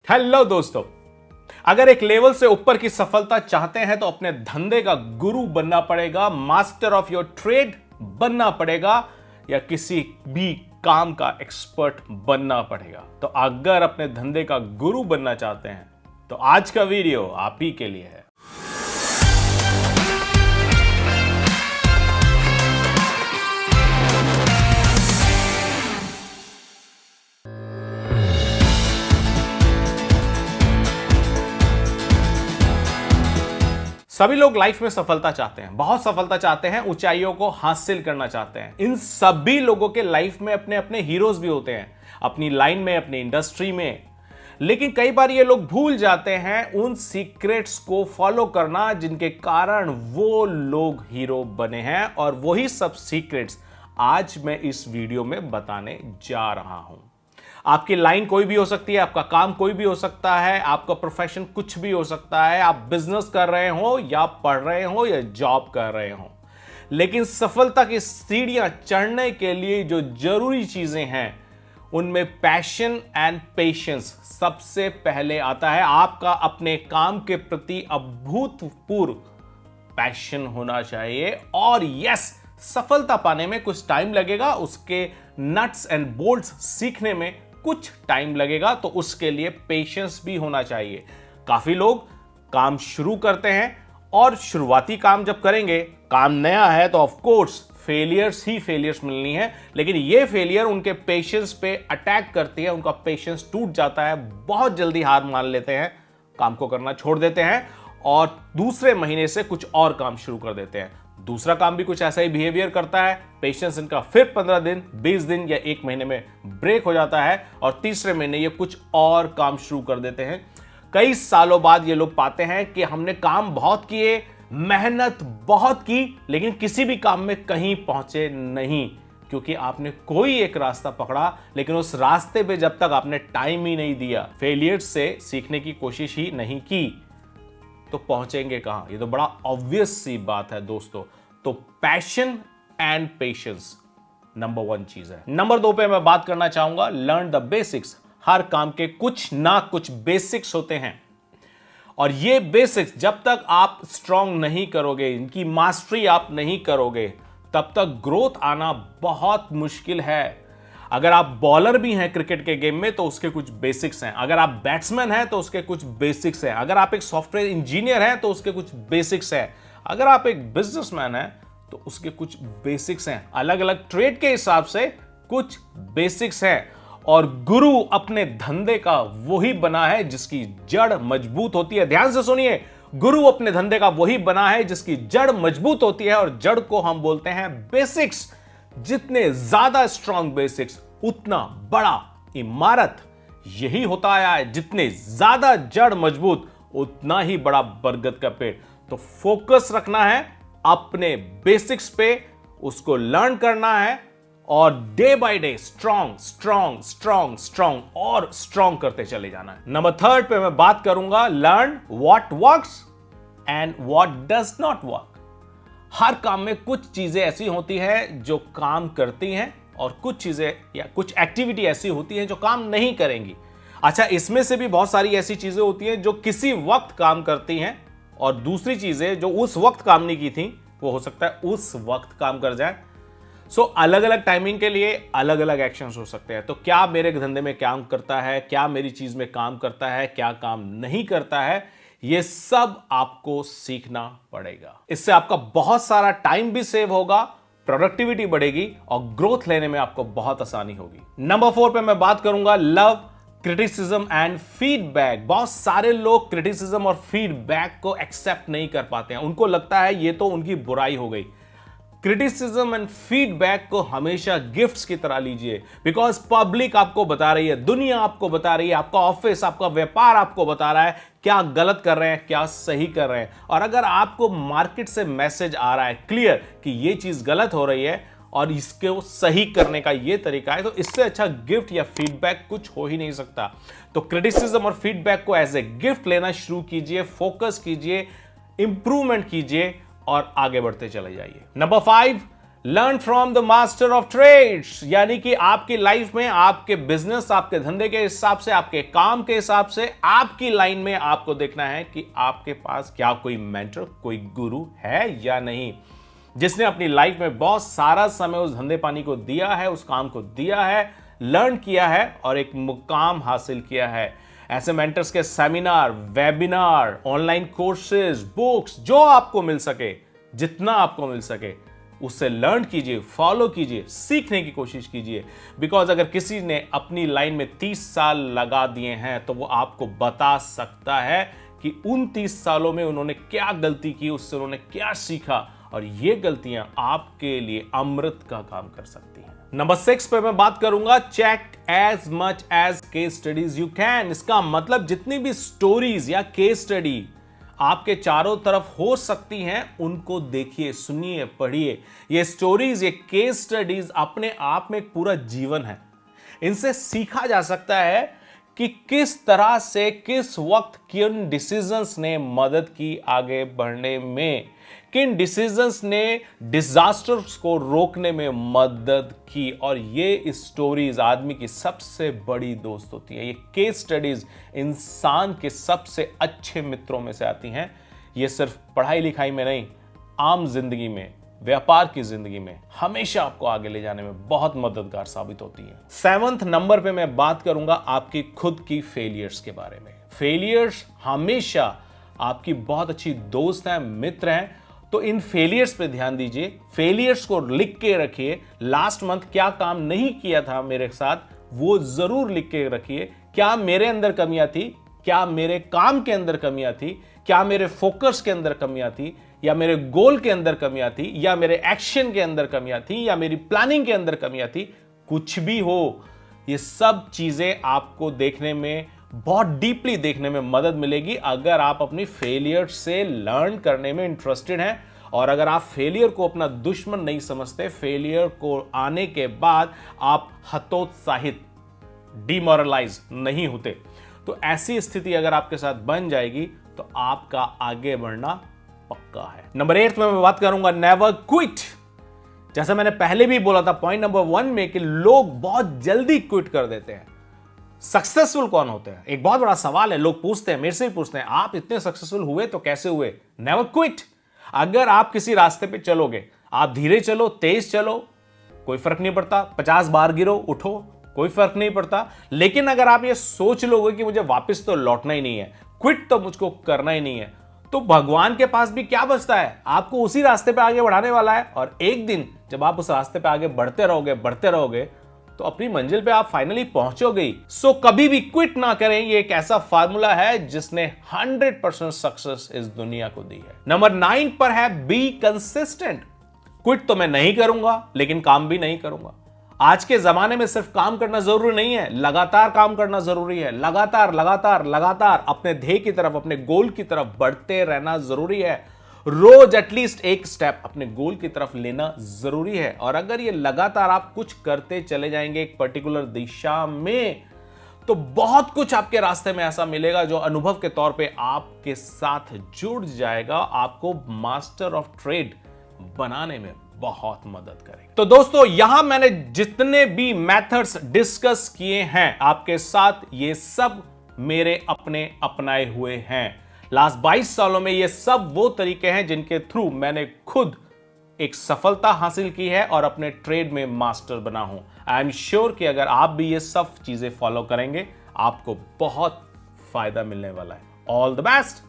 Hello दोस्तों, अगर एक लेवल से ऊपर की सफलता चाहते हैं तो अपने धंधे का गुरु बनना पड़ेगा, मास्टर ऑफ योर ट्रेड बनना पड़ेगा या किसी भी काम का एक्सपर्ट बनना पड़ेगा। तो अगर अपने धंधे का गुरु बनना चाहते हैं तो आज का वीडियो आप ही के लिए है। सभी लोग लाइफ में सफलता चाहते हैं, बहुत सफलता चाहते हैं, ऊंचाइयों को हासिल करना चाहते हैं। इन सभी लोगों के लाइफ में अपने अपने हीरोज भी होते हैं, अपनी लाइन में, अपनी इंडस्ट्री में। लेकिन कई बार ये लोग भूल जाते हैं उन सीक्रेट्स को फॉलो करना जिनके कारण वो लोग हीरो बने हैं। और वही सब सीक्रेट्स आज मैं इस वीडियो में बताने जा रहा हूं। आपकी लाइन कोई भी हो सकती है, आपका काम कोई भी हो सकता है, आपका प्रोफेशन कुछ भी हो सकता है। आप बिजनेस कर रहे हो या पढ़ रहे हो या जॉब कर रहे हो, लेकिन सफलता की सीढ़ियां चढ़ने के लिए जो जरूरी चीजें हैं उनमें पैशन एंड पेशेंस सबसे पहले आता है। आपका अपने काम के प्रति अभूतपूर्व पैशन होना चाहिए। और यस, सफलता पाने में कुछ टाइम लगेगा, उसके नट्स एंड बोल्ट्स सीखने में कुछ टाइम लगेगा, तो उसके लिए पेशेंस भी होना चाहिए। काफी लोग काम शुरू करते हैं और शुरुआती काम जब करेंगे, काम नया है तो of course failures he failures मिलनी है, लेकिन ये फेलियर उनके पेशेंस पे अटैक करती है, उनका पेशेंस टूट जाता है, बहुत जल्दी हार मान लेते हैं, काम को करना छोड़ देते हैं और दूसरे महीने से कुछ और काम शुरू कर देते हैं। दूसरा काम भी कुछ ऐसा ही बिहेवियर करता है, पेशेंस इनका फिर 15 दिन, 20 दिन या 1 महीने में ब्रेक हो जाता है और तीसरे महीने ये कुछ और काम शुरू कर देते हैं। कई सालों बाद ये लोग पाते हैं कि हमने काम बहुत किए, मेहनत बहुत की, लेकिन किसी भी काम में कहीं पहुंचे नहीं, क्योंकि आपने कोई एक रास्ता पकड़ा, लेकिन उस रास्ते पे जब तक आपने टाइम ही नहीं दिया, फेलियर्स से सीखने की कोशिश ही नहीं की, तो पहुंचेंगे कहां? ये तो बड़ा ऑब्वियस सी बात है दोस्तों। तो पैशन एंड पेशेंस नंबर 1 चीज है। नंबर 2 पे मैं बात करना चाहूंगा, लर्न द बेसिक्स। हर काम के कुछ ना कुछ बेसिक्स होते हैं और ये बेसिक्स जब तक आप स्ट्रांग नहीं करोगे, इनकी मास्टरी आप नहीं करोगे, तब तक ग्रोथ आना बहुत मुश्किल है। अगर आप बॉलर भी हैं क्रिकेट के गेम में तो उसके कुछ बेसिक्स हैं, अगर आप बैट्समैन हैं तो उसके कुछ बेसिक्स हैं, अगर आप एक सॉफ्टवेयर इंजीनियर हैं तो उसके कुछ बेसिक्स हैं, अगर आप एक बिजनेसमैन हैं तो उसके कुछ बेसिक्स हैं। अलग अलग ट्रेड के हिसाब से कुछ बेसिक्स हैं। और गुरु अपने धंधे का वही बना है जिसकी जड़ मजबूत होती है। ध्यान से सुनिए, गुरु अपने धंधे का वही बना है जिसकी जड़ मजबूत होती है, और जड़ को हम बोलते हैं बेसिक्स। जितने ज्यादा स्ट्रांग बेसिक्स उतना बड़ा इमारत। यही होता आया है, जितने ज्यादा जड़ मजबूत उतना ही बड़ा बरगद का पेड़। तो फोकस रखना है अपने बेसिक्स पे, उसको लर्न करना है और day by day strong strong strong strong और स्ट्रांग करते चले जाना है। नंबर 3 पे मैं बात करूंगा, learn what works and what does not work. हर काम में कुछ चीजें ऐसी होती हैं जो काम करती हैं और कुछ चीजें या कुछ एक्टिविटी ऐसी होती हैं जो काम नहीं करेंगी। अच्छा, इसमें से भी बहुत सारी ऐसी चीजें होती हैं जो किसी वक्त काम करती हैं और दूसरी चीजें जो उस वक्त काम नहीं की थी वो हो सकता है उस वक्त काम कर जाए। सो अलग अलग टाइमिंग के लिए अलग अलग एक्शंस हो सकते हैं। तो क्या मेरे धंधे में काम करता है, क्या मेरी चीज में काम करता है, क्या काम नहीं करता है, ये सब आपको सीखना पड़ेगा। इससे आपका बहुत सारा टाइम भी सेव होगा, प्रोडक्टिविटी बढ़ेगी और ग्रोथ लेने में आपको बहुत आसानी होगी। नंबर 4 पे मैं बात करूंगा, लव क्रिटिसिज्म एंड फीडबैक। बहुत सारे लोग क्रिटिसिज्म और फीडबैक को एक्सेप्ट नहीं कर पाते हैं, उनको लगता है ये तो उनकी बुराई हो गई। क्रिटिसिज्म एंड फीडबैक को हमेशा गिफ्ट्स की तरह लीजिए, बिकॉज पब्लिक आपको बता रही है, दुनिया आपको बता रही है, आपका ऑफिस, आपका व्यापार आपको बता रहा है क्या गलत कर रहे हैं, क्या सही कर रहे हैं। और अगर आपको मार्केट से मैसेज आ रहा है क्लियर कि ये चीज गलत हो रही है और इसको सही करने का ये तरीका है, तो इससे अच्छा गिफ्ट या फीडबैक कुछ हो ही नहीं सकता। तो क्रिटिसिज्म और फीडबैक को एज ए गिफ्ट लेना शुरू कीजिए, फोकस कीजिए, इंप्रूवमेंट कीजिए और आगे बढ़ते चले जाइए। Number 5, learn from the master of trades, यानी कि आपकी लाइफ में, आपके बिजनेस, आपके धंधे के हिसाब से, आपके काम के हिसाब से, आपकी लाइन में आपको देखना है कि आपके पास क्या कोई मेंटर, कोई गुरु है या नहीं, जिसने अपनी लाइफ में बहुत सारा समय उस धंधे पानी को दिया है, उस काम को दिया है, लर्न किया है और एक मुकाम हासिल किया है। ऐसे मेंटर्स के seminar, webinar, online courses, books, जो आपको मिल सके, जितना आपको मिल सके उससे लर्न कीजिए, फॉलो कीजिए, सीखने की कोशिश कीजिए। बिकॉज अगर किसी ने अपनी लाइन में 30 साल लगा दिए हैं तो वो आपको बता सकता है कि उन 30 सालों में उन्होंने क्या गलती की, उससे उन्होंने क्या सीखा, और ये गलतियां आपके लिए अमृत का काम कर सकती हैं। नंबर 6 पे मैं बात करूंगा, check as much as case studies you can. इसका मतलब जितनी भी स्टोरीज या केस स्टडी आपके चारों तरफ हो सकती हैं, उनको देखिए, सुनिए, पढ़िए। ये स्टोरीज, ये केस स्टडीज अपने आप में एक पूरा जीवन है। इनसे सीखा जा सकता है कि किस तरह से, किस वक्त किन डिसीजंस ने मदद की आगे बढ़ने में, किन डिसीजंस ने डिजास्टर्स को रोकने में मदद की। और ये स्टोरीज आदमी की सबसे बड़ी दोस्त होती है। ये केस स्टडीज इंसान के सबसे अच्छे मित्रों में से आती हैं। ये सिर्फ पढ़ाई लिखाई में नहीं, आम जिंदगी में, व्यापार की जिंदगी में हमेशा आपको आगे ले जाने में बहुत मददगार साबित होती है। 7वें नंबर पे मैं बात करूंगा आपकी खुद की फेलियर्स के बारे में। फेलियर्स हमेशा आपकी बहुत अच्छी दोस्त हैं, मित्र हैं। तो इन फेलियर्स पे ध्यान दीजिए, फेलियर्स को लिख के रखिए। लास्ट मंथ क्या काम नहीं किया था मेरे साथ, वो जरूर लिख के रखिए। क्या मेरे अंदर कमियां थी, क्या मेरे काम के अंदर कमियां थी, क्या मेरे फोकस के अंदर कमियां थी, या मेरे गोल के अंदर कमियां थी, या मेरे एक्शन के अंदर कमियां थी, या मेरी प्लानिंग के अंदर कमियां थी। कुछ भी हो, ये सब चीजें आपको देखने में, बहुत डीपली देखने में मदद मिलेगी अगर आप अपनी फेलियर से लर्न करने में इंटरेस्टेड हैं। और अगर आप फेलियर को अपना दुश्मन नहीं समझते, फेलियर को आने के बाद आप हतोत्साहित, डिमोरलाइज नहीं होते, तो ऐसी स्थिति अगर आपके साथ बन जाएगी तो आपका आगे बढ़ना पक्का है। नंबर 8 में मैं बात करूंगा नेवर क्विट। जैसा मैंने पहले भी बोला था पॉइंट नंबर 1 में कि लोग बहुत जल्दी क्विट कर देते हैं। सक्सेसफुल कौन होते हैं, एक बहुत बड़ा सवाल है। लोग पूछते हैं, मेरे से भी पूछते हैं, आप इतने सक्सेसफुल हुए तो कैसे हुए? Never quit. अगर आप किसी रास्ते पे चलोगे, आप धीरे चलो, तेज चलो, कोई फर्क नहीं पड़ता। 50 बार गिरो, उठो, कोई फर्क नहीं पड़ता। लेकिन अगर आप ये सोच लोगे कि मुझे वापस तो लौटना ही नहीं है, क्विट तो मुझको करना ही नहीं है, तो भगवान के पास भी क्या बचता है? आपको उसी रास्ते पे आगे बढ़ाने वाला है। और एक दिन जब आप उस रास्ते पे आगे बढ़ते रहोगे तो अपनी मंजिल पे आप फाइनली पहुंचोगे। सो कभी भी क्विट ना करें। ये एक ऐसा फार्मूला है जिसने 100% सक्सेस इस दुनिया को दी है। नंबर 9 पर है बी कंसिस्टेंट। क्विट तो मैं नहीं करूंगा, लेकिन काम भी नहीं करूंगा। आज के जमाने में सिर्फ काम करना जरूरी नहीं है, लगातार काम करना जरूरी है। लगातार लगातार लगातार अपने ध्येय की तरफ, अपने गोल की तरफ बढ़ते रहना जरूरी है। रोज एटलीस्ट एक स्टेप अपने गोल की तरफ लेना जरूरी है। और अगर ये लगातार आप कुछ करते चले जाएंगे एक पर्टिकुलर दिशा में, तो बहुत कुछ आपके रास्ते में ऐसा मिलेगा जो अनुभव के तौर पे आपके साथ जुड़ जाएगा, आपको मास्टर ऑफ ट्रेड बनाने में बहुत मदद करेगा। तो दोस्तों, यहां मैंने जितने भी मेथड्स डिस्कस किए हैं आपके साथ, ये सब मेरे अपने अपनाए हुए हैं। लास्ट 22 सालों में ये सब वो तरीके हैं जिनके थ्रू मैंने खुद एक सफलता हासिल की है और अपने ट्रेड में मास्टर बना हूं। आई एम श्योर कि अगर आप भी ये सब चीजें फॉलो करेंगे, आपको बहुत फायदा मिलने वाला है। All the best.